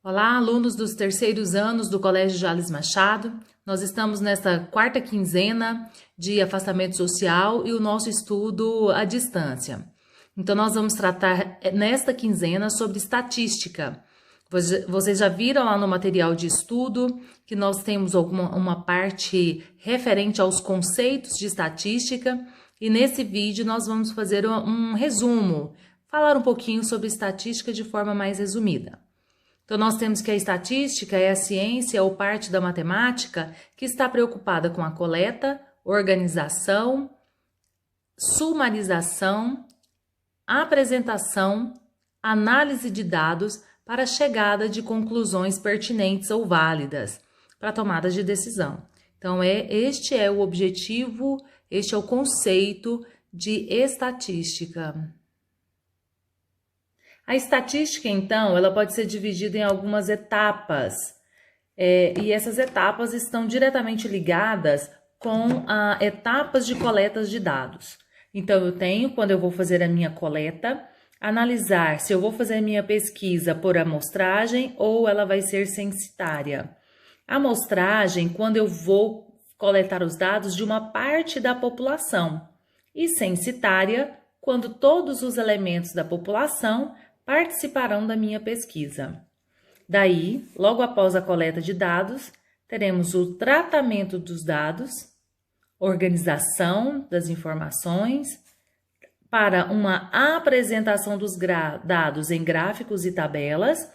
Olá, alunos dos terceiros anos do Colégio Jales Machado. Nós estamos nesta quarta quinzena de afastamento social e o nosso estudo à distância. Então, nós vamos tratar nesta quinzena sobre estatística. Vocês já viram lá no material de estudo que nós temos uma parte referente aos conceitos de estatística e nesse vídeo nós vamos fazer um resumo, falar um pouquinho sobre estatística de forma mais resumida. Então, nós temos que a estatística é a ciência ou parte da matemática que está preocupada com a coleta, organização, sumarização, apresentação, análise de dados para a chegada de conclusões pertinentes ou válidas para tomada de decisão. Então, este é o objetivo, este é o conceito de estatística. A estatística, então, ela pode ser dividida em algumas etapas, e essas etapas estão diretamente ligadas com etapas de coletas de dados. Então, eu tenho, quando eu vou fazer a minha coleta, analisar se eu vou fazer a minha pesquisa por amostragem ou ela vai ser censitária. Amostragem, quando eu vou coletar os dados de uma parte da população, e censitária, quando todos os elementos da população participarão da minha pesquisa. Daí, logo após a coleta de dados, teremos o tratamento dos dados, organização das informações, para uma apresentação dos dados em gráficos e tabelas,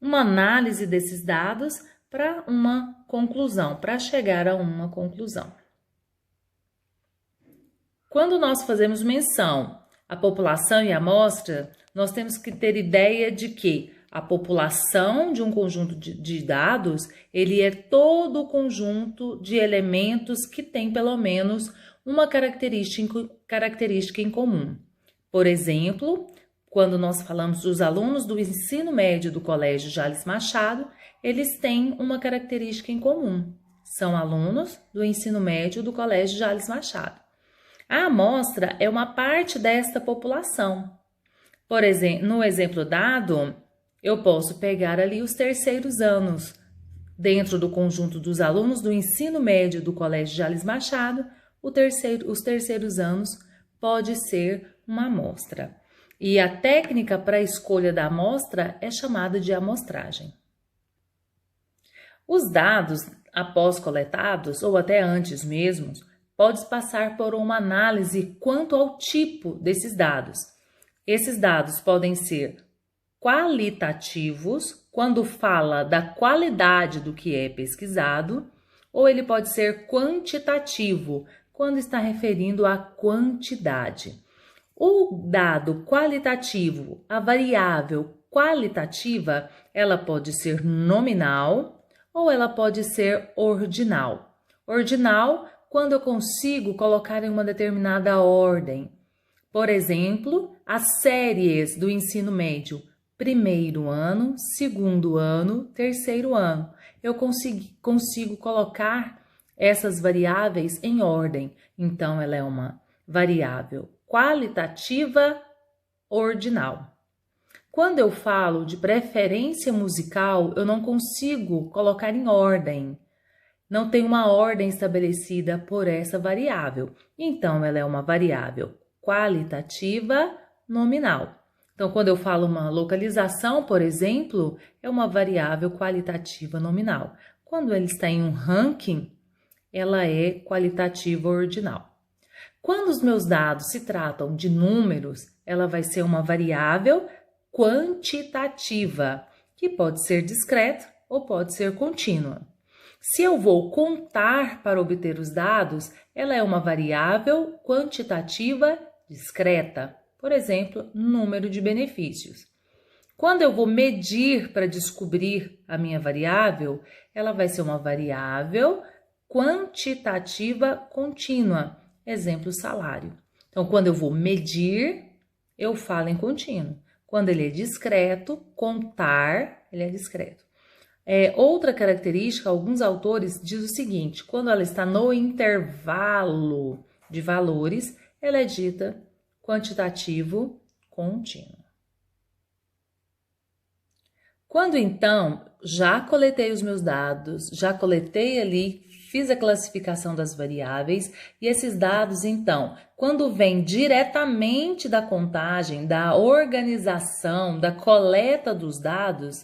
uma análise desses dados para uma conclusão, para chegar a uma conclusão. Quando nós fazemos menção à população e à amostra, nós temos que ter ideia de que a população de um conjunto de dados, ele é todo o conjunto de elementos que tem pelo menos uma característica em comum. Por exemplo, quando nós falamos dos alunos do ensino médio do Colégio Jales Machado, eles têm uma característica em comum. São alunos do ensino médio do Colégio Jales Machado. A amostra é uma parte desta população. Por exemplo, no exemplo dado, eu posso pegar ali os terceiros anos. Dentro do conjunto dos alunos do ensino médio do Colégio Jales Machado, os terceiros anos pode ser uma amostra. E a técnica para a escolha da amostra é chamada de amostragem. Os dados, após coletados, ou até antes mesmo, pode passar por uma análise quanto ao tipo desses dados. Esses dados podem ser qualitativos, quando fala da qualidade do que é pesquisado, ou ele pode ser quantitativo, quando está referindo à quantidade. O dado qualitativo, a variável qualitativa, ela pode ser nominal ou ela pode ser ordinal. Ordinal, quando eu consigo colocar em uma determinada ordem. Por exemplo, as séries do ensino médio, primeiro ano, segundo ano, terceiro ano. Eu consigo colocar essas variáveis em ordem. Então, ela é uma variável qualitativa ordinal. Quando eu falo de preferência musical, eu não consigo colocar em ordem. Não tem uma ordem estabelecida por essa variável. Então, ela é uma variável qualitativa nominal. Então, quando eu falo uma localização, por exemplo, é uma variável qualitativa nominal. Quando ele está em um ranking, ela é qualitativa ordinal. Quando os meus dados se tratam de números, ela vai ser uma variável quantitativa, que pode ser discreta ou pode ser contínua. Se eu vou contar para obter os dados, ela é uma variável quantitativa discreta, por exemplo, número de benefícios. Quando eu vou medir para descobrir a minha variável, ela vai ser uma variável quantitativa contínua, exemplo, salário. Então, quando eu vou medir, eu falo em contínuo. Quando ele é discreto, contar, ele é discreto. Outra característica, alguns autores dizem o seguinte: quando ela está no intervalo de valores, ela é dita quantitativo contínuo. Quando então já coletei os meus dados, já coletei ali, fiz a classificação das variáveis e esses dados então, quando vem diretamente da contagem, da organização, da coleta dos dados,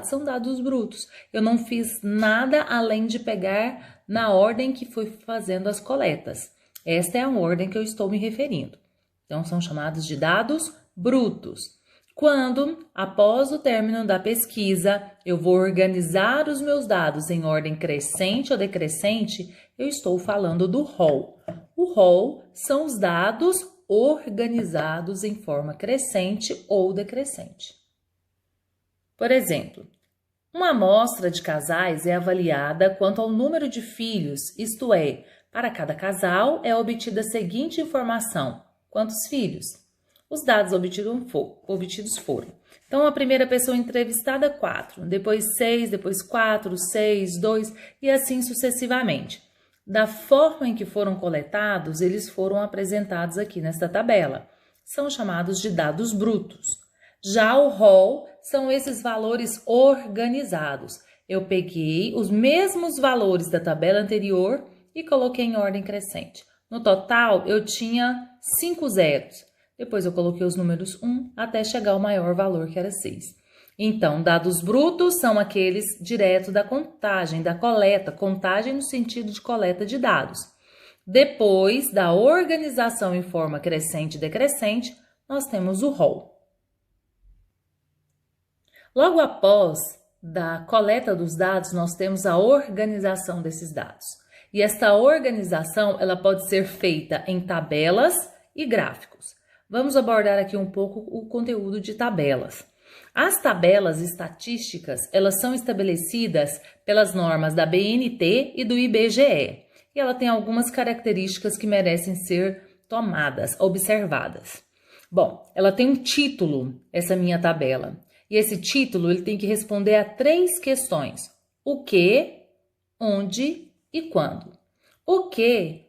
são dados brutos. Eu não fiz nada além de pegar na ordem que fui fazendo as coletas. Esta é a ordem que eu estou me referindo. Então, são chamados de dados brutos. Quando, após o término da pesquisa, eu vou organizar os meus dados em ordem crescente ou decrescente, eu estou falando do rol. O rol são os dados organizados em forma crescente ou decrescente. Por exemplo, uma amostra de casais é avaliada quanto ao número de filhos, isto é, para cada casal é obtida a seguinte informação: quantos filhos? Os dados obtidos foram. Então, a primeira pessoa entrevistada, 4, depois 6, depois 4, 6, 2 e assim sucessivamente. Da forma em que foram coletados, eles foram apresentados aqui nesta tabela. São chamados de dados brutos. Já o rol são esses valores organizados. Eu peguei os mesmos valores da tabela anterior e coloquei em ordem crescente. No total, eu tinha 5 zeros. Depois eu coloquei os números 1 até chegar ao maior valor, que era 6. Então, dados brutos são aqueles direto da contagem, da coleta, contagem no sentido de coleta de dados. Depois da organização em forma crescente e decrescente, nós temos o rol. Logo após da coleta dos dados, nós temos a organização desses dados. E esta organização, ela pode ser feita em tabelas e gráficos. Vamos abordar aqui um pouco o conteúdo de tabelas. As tabelas estatísticas, elas são estabelecidas pelas normas da BNT e do IBGE. E ela tem algumas características que merecem ser tomadas, observadas. Bom, ela tem um título, essa minha tabela. E esse título, ele tem que responder a 3 questões. O que, onde e quando. O que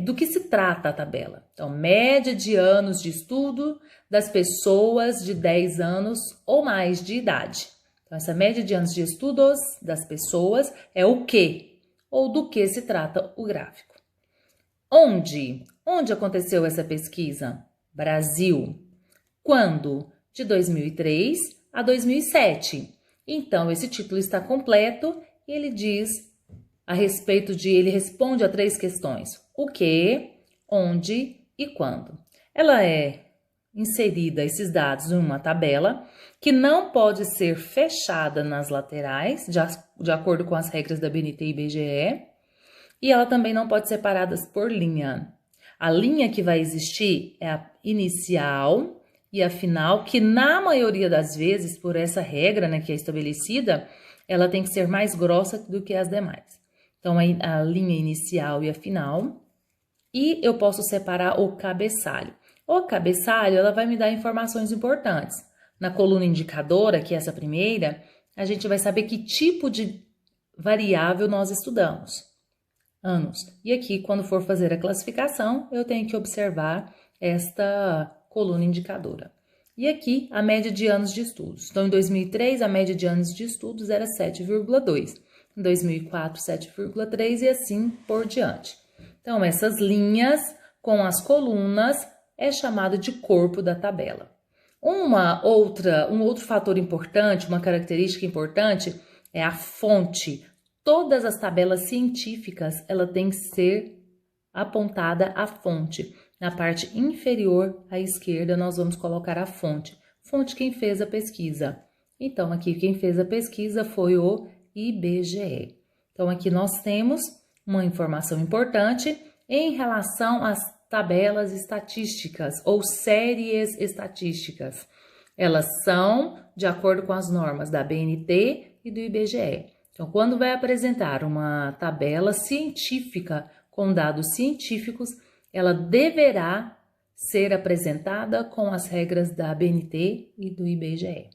do que se trata a tabela? Então, média de anos de estudo das pessoas de 10 anos ou mais de idade. Então, essa média de anos de estudos das pessoas é o que, ou do que se trata o gráfico. Onde? Onde aconteceu essa pesquisa? Brasil. Quando? De 2003 a 2007. Então, esse título está completo e ele diz ele responde a 3 questões: o que, onde e quando. Ela é inserida, esses dados, em uma tabela que não pode ser fechada nas laterais, de acordo com as regras da BNT e IBGE, e ela também não pode ser separada por linha. A linha que vai existir é a inicial e a final, que na maioria das vezes, por essa regra, né, que é estabelecida, ela tem que ser mais grossa do que as demais. Então, a linha inicial e a final. E eu posso separar o cabeçalho. O cabeçalho, ela vai me dar informações importantes. Na coluna indicadora, que é essa primeira, a gente vai saber que tipo de variável nós estudamos. Anos. E aqui, quando for fazer a classificação, eu tenho que observar esta coluna indicadora. E aqui, a média de anos de estudos. Então, em 2003, a média de anos de estudos era 7,2. Em 2004, 7,3 e assim por diante. Então, essas linhas com as colunas é chamado de corpo da tabela. Um outro fator importante, uma característica importante é a fonte. Todas as tabelas científicas, ela tem que ser apontada a fonte. Na parte inferior à esquerda, nós vamos colocar a fonte. Fonte, quem fez a pesquisa. Então, aqui quem fez a pesquisa foi o IBGE. Então, aqui nós temos uma informação importante em relação às tabelas estatísticas ou séries estatísticas. Elas são de acordo com as normas da BNT e do IBGE. Então, quando vai apresentar uma tabela científica com dados científicos, ela deverá ser apresentada com as regras da BNT e do IBGE.